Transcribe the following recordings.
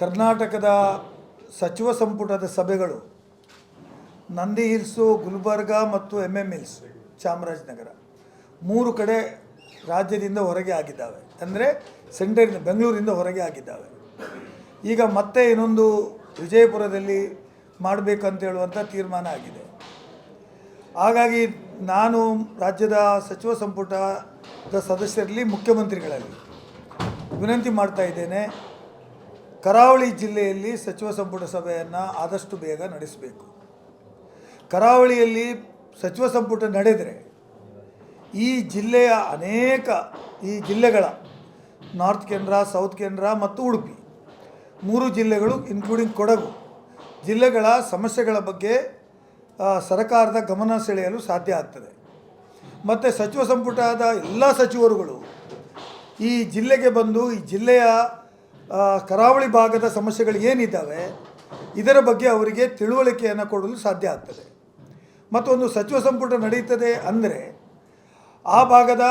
ಕರ್ನಾಟಕದ ಸಚಿವ ಸಂಪುಟದ ಸಭೆಗಳು ನಂದಿ ಹಿಲ್ಸು, ಗುಲ್ಬರ್ಗ ಮತ್ತು ಎಂ ಹಿಲ್ಸ್, ಚಾಮರಾಜನಗರ ಮೂರು ಕಡೆ ರಾಜ್ಯದಿಂದ ಹೊರಗೆ ಆಗಿದ್ದಾವೆ. ಅಂದರೆ ಸೆಂಟರಿಂದ ಬೆಂಗಳೂರಿಂದ ಹೊರಗೆ ಆಗಿದ್ದಾವೆ. ಈಗ ಮತ್ತೆ ಇನ್ನೊಂದು ವಿಜಯಪುರದಲ್ಲಿ ಮಾಡಬೇಕಂತ ಹೇಳುವಂಥ ತೀರ್ಮಾನ ಆಗಿದೆ. ಹಾಗಾಗಿ ನಾನು ರಾಜ್ಯದ ಸಚಿವ ಸಂಪುಟದ ಸದಸ್ಯರಲ್ಲಿ, ಮುಖ್ಯಮಂತ್ರಿಗಳಲ್ಲಿ ವಿನಂತಿ ಮಾಡ್ತಾ ಇದ್ದೇನೆ, ಕರಾವಳಿ ಜಿಲ್ಲೆಯಲ್ಲಿ ಸಚಿವ ಸಂಪುಟ ಸಭೆಯನ್ನು ಆದಷ್ಟು ಬೇಗ ನಡೆಸಬೇಕು. ಕರಾವಳಿಯಲ್ಲಿ ಸಚಿವ ಸಂಪುಟ ನಡೆದರೆ ಈ ಜಿಲ್ಲೆಯ ಈ ಜಿಲ್ಲೆಗಳ ನಾರ್ತ್ ಕೇಂದ್ರ, ಸೌತ್ ಕೇಂದ್ರ ಮತ್ತು ಉಡುಪಿ ಮೂರು ಜಿಲ್ಲೆಗಳು ಇನ್ಕ್ಲೂಡಿಂಗ್ ಕೊಡಗು ಜಿಲ್ಲೆಗಳ ಸಮಸ್ಯೆಗಳ ಬಗ್ಗೆ ಸರ್ಕಾರದ ಗಮನ ಸೆಳೆಯಲು ಸಾಧ್ಯ ಆಗ್ತದೆ. ಮತ್ತು ಸಚಿವ ಸಂಪುಟದ ಎಲ್ಲ ಸಚಿವರುಗಳು ಈ ಜಿಲ್ಲೆಗೆ ಬಂದು ಈ ಜಿಲ್ಲೆಯ ಕರಾವಳಿ ಭಾಗದ ಸಮಸ್ಯೆಗಳು ಏನಿದ್ದಾವೆ ಇದರ ಬಗ್ಗೆ ಅವರಿಗೆ ತಿಳುವಳಿಕೆಯನ್ನು ಕೊಡಲು ಸಾಧ್ಯ ಆಗ್ತದೆ. ಮತ್ತೊಂದು ಸಚಿವ ಸಂಪುಟ ನಡೆಯುತ್ತದೆ ಅಂದರೆ ಆ ಭಾಗದ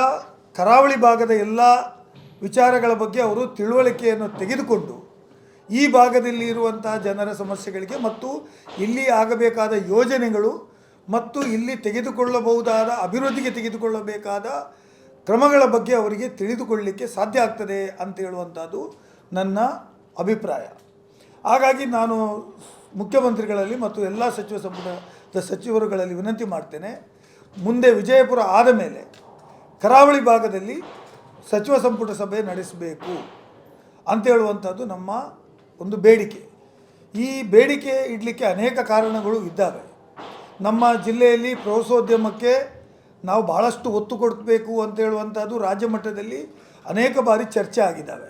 ಕರಾವಳಿ ಭಾಗದ ಎಲ್ಲ ವಿಚಾರಗಳ ಬಗ್ಗೆ ಅವರು ತಿಳುವಳಿಕೆಯನ್ನು ತೆಗೆದುಕೊಂಡು ಈ ಭಾಗದಲ್ಲಿ ಇರುವಂಥ ಜನರ ಸಮಸ್ಯೆಗಳಿಗೆ ಮತ್ತು ಇಲ್ಲಿ ಆಗಬೇಕಾದ ಯೋಜನೆಗಳು ಮತ್ತು ಇಲ್ಲಿ ತೆಗೆದುಕೊಳ್ಳಬಹುದಾದ ಅಭಿವೃದ್ಧಿಗೆ ತೆಗೆದುಕೊಳ್ಳಬೇಕಾದ ಕ್ರಮಗಳ ಬಗ್ಗೆ ಅವರಿಗೆ ತಿಳಿದುಕೊಳ್ಳಲಿಕ್ಕೆ ಸಾಧ್ಯ ಆಗ್ತದೆ ಅಂತ ಹೇಳುವಂಥದ್ದು ನನ್ನ ಅಭಿಪ್ರಾಯ. ಹಾಗಾಗಿ ನಾನು ಮುಖ್ಯಮಂತ್ರಿಗಳಲ್ಲಿ ಮತ್ತು ಎಲ್ಲ ಸಚಿವ ಸಂಪುಟದ ಸಚಿವರುಗಳಲ್ಲಿ ವಿನಂತಿ ಮಾಡ್ತೇನೆ, ಮುಂದೆ ವಿಜಯಪುರ ಆದ ಮೇಲೆ ಕರಾವಳಿ ಭಾಗದಲ್ಲಿ ಸಚಿವ ಸಂಪುಟ ಸಭೆ ನಡೆಸಬೇಕು ಅಂತ ಹೇಳುವಂಥದ್ದು ನಮ್ಮ ಒಂದು ಬೇಡಿಕೆ. ಈ ಬೇಡಿಕೆ ಇಡಲಿಕ್ಕೆ ಅನೇಕ ಕಾರಣಗಳು ಇದ್ದಾವೆ. ನಮ್ಮ ಜಿಲ್ಲೆಯಲ್ಲಿ ಪ್ರವಾಸೋದ್ಯಮಕ್ಕೆ ನಾವು ಭಾಳಷ್ಟು ಒತ್ತು ಕೊಡಬೇಕು ಅಂತ ಹೇಳುವಂಥದ್ದು ರಾಜ್ಯ ಮಟ್ಟದಲ್ಲಿ ಅನೇಕ ಬಾರಿ ಚರ್ಚೆ ಆಗಿದ್ದಾವೆ.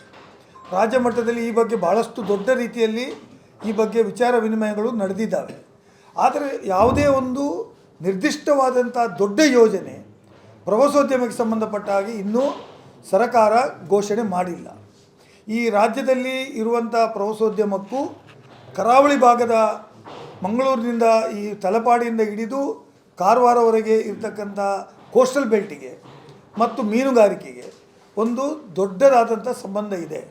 ರಾಜ್ಯ ಮಟ್ಟದಲ್ಲಿ ಈ ಬಗ್ಗೆ ಭಾಳಷ್ಟು ದೊಡ್ಡ ರೀತಿಯಲ್ಲಿ ಈ ಬಗ್ಗೆ ವಿಚಾರ ವಿನಿಮಯಗಳು ನಡೆದಿದ್ದಾವೆ. ಆದರೆ ಯಾವುದೇ ಒಂದು ನಿರ್ದಿಷ್ಟವಾದಂಥ ದೊಡ್ಡ ಯೋಜನೆ ಪ್ರವಾಸೋದ್ಯಮಕ್ಕೆ ಸಂಬಂಧಪಟ್ಟ ಹಾಗೆ ಇನ್ನೂ ಸರ್ಕಾರ ಘೋಷಣೆ ಮಾಡಿಲ್ಲ. ಈ ರಾಜ್ಯದಲ್ಲಿ ಇರುವಂಥ ಪ್ರವಾಸೋದ್ಯಮಕ್ಕೂ ಕರಾವಳಿ ಭಾಗದ ಮಂಗಳೂರಿನಿಂದ ಈ ತಲಪಾಡಿಯಿಂದ ಹಿಡಿದು ಕಾರವಾರವರೆಗೆ ಇರ್ತಕ್ಕಂಥ ಕೋಸ್ಟಲ್ ಬೆಲ್ಟಿಗೆ ಮತ್ತು ಮೀನುಗಾರಿಕೆಗೆ ಒಂದು ದೊಡ್ಡದಾದಂಥ ಸಂಬಂಧ ಇದೆ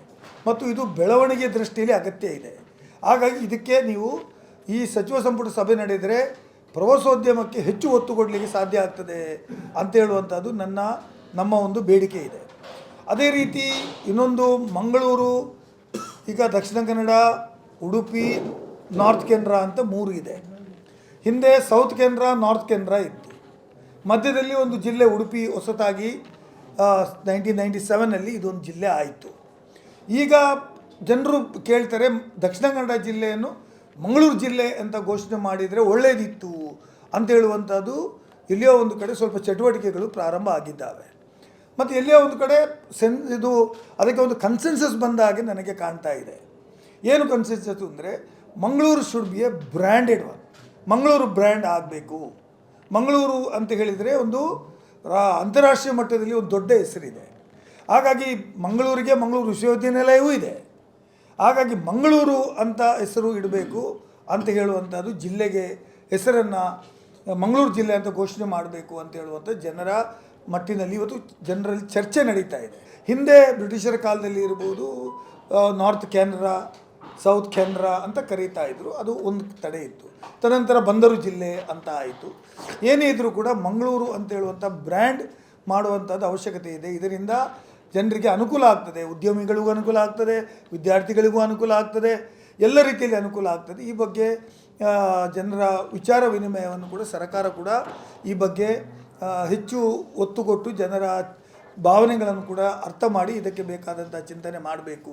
ಮತ್ತು ಇದು ಬೆಳವಣಿಗೆ ದೃಷ್ಟಿಯಲ್ಲಿ ಅಗತ್ಯ ಇದೆ. ಹಾಗಾಗಿ ಇದಕ್ಕೆ ನೀವು ಈ ಸಚಿವ ಸಂಪುಟ ಸಭೆ ನಡೆದರೆ ಪ್ರವಾಸೋದ್ಯಮಕ್ಕೆ ಹೆಚ್ಚು ಒತ್ತು ಕೊಡಲಿಕ್ಕೆ ಸಾಧ್ಯ ಆಗ್ತದೆ ಅಂತ ಹೇಳುವಂಥದ್ದು ನಮ್ಮ ಒಂದು ಬೇಡಿಕೆ ಇದೆ. ಅದೇ ರೀತಿ ಇನ್ನೊಂದು ಮಂಗಳೂರು, ಈಗ ದಕ್ಷಿಣ ಕನ್ನಡ, ಉಡುಪಿ, ನಾರ್ತ್ ಕೇಂದ್ರ ಅಂತ ಮೂರು ಇದೆ. ಹಿಂದೆ ಸೌತ್ ಕೇಂದ್ರ, ನಾರ್ತ್ ಕೇಂದ್ರ ಇತ್ತು. ಮಧ್ಯದಲ್ಲಿ ಒಂದು ಜಿಲ್ಲೆ ಉಡುಪಿ ಹೊಸತಾಗಿ 1997ನಲ್ಲಿ ಇದೊಂದು ಜಿಲ್ಲೆ ಆಯಿತು. ಈಗ ಜನರು ಕೇಳ್ತಾರೆ, ದಕ್ಷಿಣ ಕನ್ನಡ ಜಿಲ್ಲೆಯನ್ನು ಮಂಗಳೂರು ಜಿಲ್ಲೆ ಅಂತ ಘೋಷಣೆ ಮಾಡಿದರೆ ಒಳ್ಳೆಯದಿತ್ತು ಅಂತ ಹೇಳುವಂಥದ್ದು ಎಲ್ಲಿಯೋ ಒಂದು ಕಡೆ ಸ್ವಲ್ಪ ಚಟುವಟಿಕೆಗಳು ಪ್ರಾರಂಭ ಆಗಿದ್ದಾವೆ. ಮತ್ತು ಎಲ್ಲಿಯೋ ಒಂದು ಕಡೆ ಅದಕ್ಕೆ ಒಂದು ಕನ್ಸೆನ್ಸಸ್ ಬಂದ ಹಾಗೆ ನನಗೆ ಕಾಣ್ತಾ ಇದೆ. ಏನು ಕನ್ಸೆನ್ಸಸ್ ಅಂದರೆ, Mangaluru should be A branded one. Mangaluru brand ಆಗಬೇಕು. ಮಂಗಳೂರು ಅಂತ ಹೇಳಿದರೆ ಒಂದು ಅಂತಾರಾಷ್ಟ್ರೀಯ ಮಟ್ಟದಲ್ಲಿ ಒಂದು ದೊಡ್ಡ ಹೆಸರಿದೆ. ಹಾಗಾಗಿ ಮಂಗಳೂರಿಗೆ ಮಂಗಳೂರು ವಿಶ್ವವಿದ್ಯಾನಿಲಯವೂ ಇದೆ. ಹಾಗಾಗಿ ಮಂಗಳೂರು ಅಂತ ಹೆಸರು ಇಡಬೇಕು ಅಂತ ಹೇಳುವಂಥದ್ದು, ಜಿಲ್ಲೆಗೆ ಹೆಸರನ್ನು ಮಂಗಳೂರು ಜಿಲ್ಲೆ ಅಂತ ಘೋಷಣೆ ಮಾಡಬೇಕು ಅಂತ ಹೇಳುವಂಥ ಜನರ ಮಟ್ಟಿನಲ್ಲಿ ಇವತ್ತು ಜನರಲ್ಲಿ ಚರ್ಚೆ ನಡೀತಾ ಇದೆ. ಹಿಂದೆ ಬ್ರಿಟಿಷರ ಕಾಲದಲ್ಲಿ ಇರ್ಬೋದು ನಾರ್ತ್ ಕೇಂದ್ರ, ಸೌತ್ ಕೇಂದ್ರ ಅಂತ ಕರೀತಾ ಇದ್ದರು. ಅದು ಒಂದು ತಡೆ ಇತ್ತು. ತದನಂತರ ಬಂದರು ಜಿಲ್ಲೆ ಅಂತ ಆಯಿತು. ಏನೇ ಇದ್ದರೂ ಕೂಡ ಮಂಗಳೂರು ಅಂತ ಹೇಳುವಂಥ ಬ್ರ್ಯಾಂಡ್ ಮಾಡುವಂಥದ್ದು ಅವಶ್ಯಕತೆ ಇದೆ. ಇದರಿಂದ ಜನರಿಗೆ ಅನುಕೂಲ ಆಗ್ತದೆ, ಉದ್ಯಮಿಗಳಿಗೂ ಅನುಕೂಲ ಆಗ್ತದೆ, ವಿದ್ಯಾರ್ಥಿಗಳಿಗೂ ಅನುಕೂಲ ಆಗ್ತದೆ, ಎಲ್ಲ ರೀತಿಯಲ್ಲಿ ಅನುಕೂಲ ಆಗ್ತದೆ. ಈ ಬಗ್ಗೆ ಜನರ ವಿಚಾರ ವಿನಿಮಯವನ್ನು ಕೂಡ ಸರ್ಕಾರ ಕೂಡ ಈ ಬಗ್ಗೆ ಹೆಚ್ಚು ಒತ್ತು ಕೊಟ್ಟು ಜನರ ಭಾವನೆಗಳನ್ನು ಕೂಡ ಅರ್ಥ ಮಾಡಿ ಇದಕ್ಕೆ ಬೇಕಾದಂಥ ಚಿಂತನೆ ಮಾಡಬೇಕು.